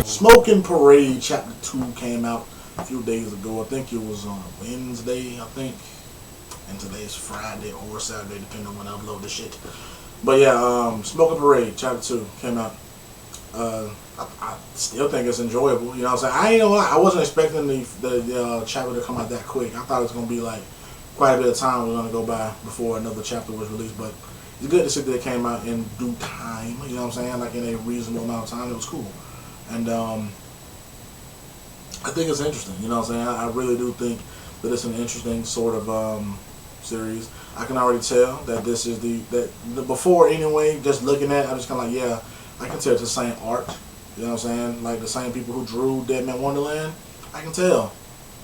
Smokin Parade Chapter 2 came out a few days ago. I think it was on Wednesday, I think. And today's Friday or Saturday, depending on when I upload this shit. But yeah, Smokin Parade Chapter 2 came out. I still think it's enjoyable. You know what I'm saying? I ain't gonna lie, I wasn't expecting the chapter to come out that quick. I thought it was gonna be like quite a bit of time was gonna go by before another chapter was released. But it's good to see that it came out in due time. You know what I'm saying? Like in a reasonable amount of time. It was cool. And I think it's interesting. You know what I'm saying? I really do think that it's an interesting sort of series. I can already tell that this is the before anyway. Just looking at it, I'm just kind of like, yeah, I can tell it's the same art. You know what I'm saying? Like the same people who drew Dead Man Wonderland. I can tell.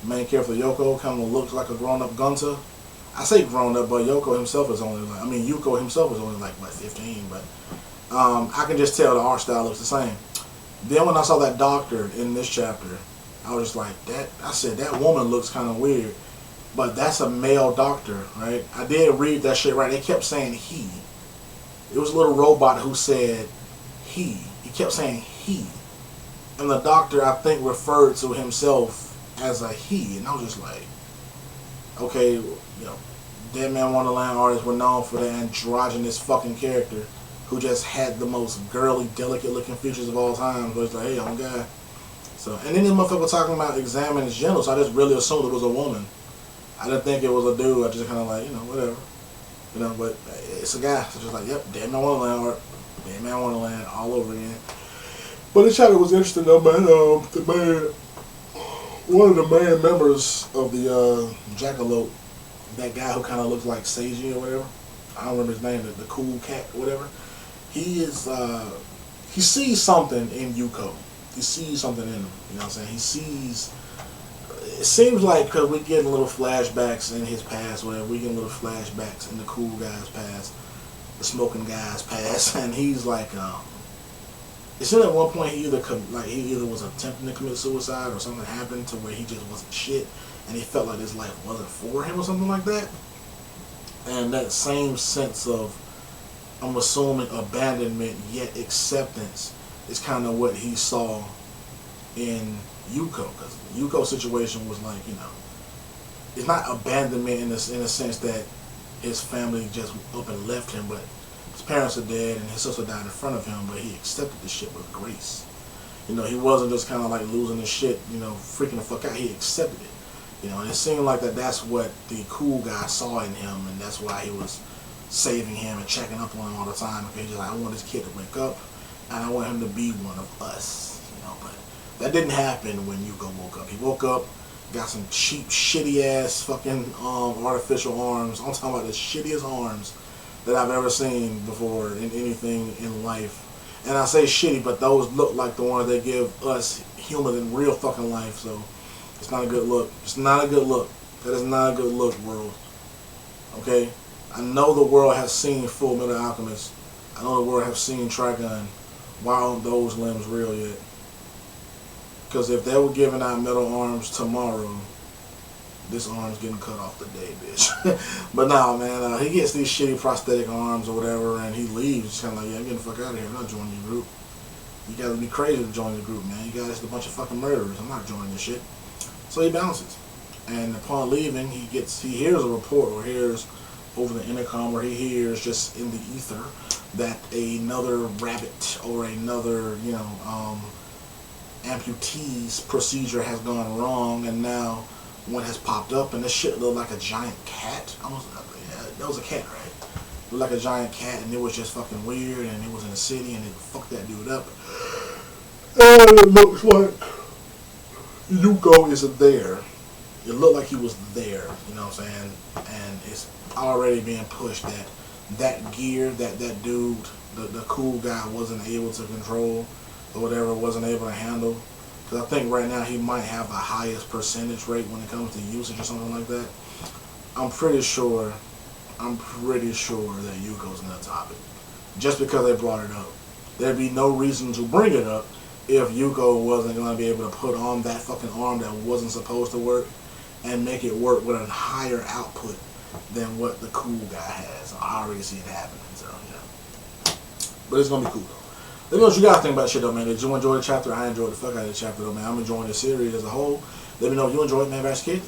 The main character Yoko kind of looks like a grown-up Gunter. I say grown-up, but Yoko himself is only like, Yuko himself is only like, what, 15, but I can just tell the art style looks the same. Then when I saw that doctor in this chapter, I was just like, I said, that woman looks kind of weird. But that's a male doctor, right? I did read that shit right. They kept saying he. It was a little robot who said he. He kept saying he. And the doctor, I think, referred to himself as a he. And I was just like, okay, you know, Dead Man Wonderland artists were known for the androgynous fucking character who just had the most girly, delicate looking features of all time. But it's like, hey, I'm a guy. So, and then this motherfucker was talking about examining his genitals, so I just really assumed it was a woman. I didn't think it was a dude. I just kind of like, you know, whatever. You know, but it's a guy. So just like, yep, Dead Man Wonderland art. Dead Man Wonderland all over again. But this chapter was interesting though, man. One of the main members of the Jackalope, that guy who kind of looks like Seiji or whatever. I don't remember his name, the cool cat or whatever. He sees something in Yoko. He sees something in him. You know what I'm saying? He sees. It seems like, because we're getting little flashbacks in his past, whatever, we're getting little flashbacks in the cool guy's past, the smoking guy's past, and he's like, it seemed at one point he either was attempting to commit suicide or something happened to where he just wasn't shit, and he felt like his life wasn't for him or something like that. And that same sense of, I'm assuming, abandonment yet acceptance is kind of what he saw in Yuko, because Yuko's situation was like, you know, it's not abandonment in a sense that his family just up and left him, but his parents are dead and his sister died in front of him, but he accepted the shit with grace. You know, he wasn't just kind of like losing his shit, you know, freaking the fuck out. He accepted it. You know, and it seemed like that's what the cool guy saw in him, and that's why he was saving him and checking up on him all the time. Because he's just like, I want this kid to wake up, and I want him to be one of us. You know, but that didn't happen when Yuko woke up. He woke up, got some cheap, shitty-ass fucking artificial arms. I'm talking about the shittiest arms that I've ever seen before in anything in life. And I say shitty, but those look like the ones they give us humans in real fucking life, so it's not a good look. It's not a good look. That is not a good look, world. Okay? I know the world has seen Full Metal Alchemist. I know the world has seen Trigun. Why aren't those limbs real yet? Because if they were giving out metal arms tomorrow, this arm's getting cut off today, bitch. But nah, man, he gets these shitty prosthetic arms or whatever, and he leaves. It's kind of like, yeah, I'm getting the fuck out of here. I'm not joining your group. You gotta be crazy to join the group, man. You guys are a bunch of fucking murderers. I'm not joining this shit. So he bounces. And upon leaving, he hears a report, or hears over the intercom, or he hears just in the ether that another rabbit or another, you know, amputee's procedure has gone wrong, and now one has popped up, and this shit looked like a giant cat. Almost, yeah, that was a cat, right? It looked like a giant cat, and it was just fucking weird, and it was in the city, and it fucked that dude up. And it looks like Yuko isn't there. It looked like he was there, you know what I'm saying? And it's already being pushed that gear that dude, the cool guy, wasn't able to control, or whatever, wasn't able to handle. Because I think right now he might have the highest percentage rate when it comes to usage or something like that. I'm pretty sure that Yuko's gonna top it. Just because they brought it up. There'd be no reason to bring it up if Yuko wasn't gonna be able to put on that fucking arm that wasn't supposed to work and make it work with a higher output than what the cool guy has. I already see it happening, so yeah. But it's gonna be cool though. Let me know what you guys think about shit though, man. Did you enjoy the chapter? I enjoyed the fuck out of the chapter though, man. I'm enjoying the series as a whole. Let me know if you enjoyed it, man. VashTheKyd.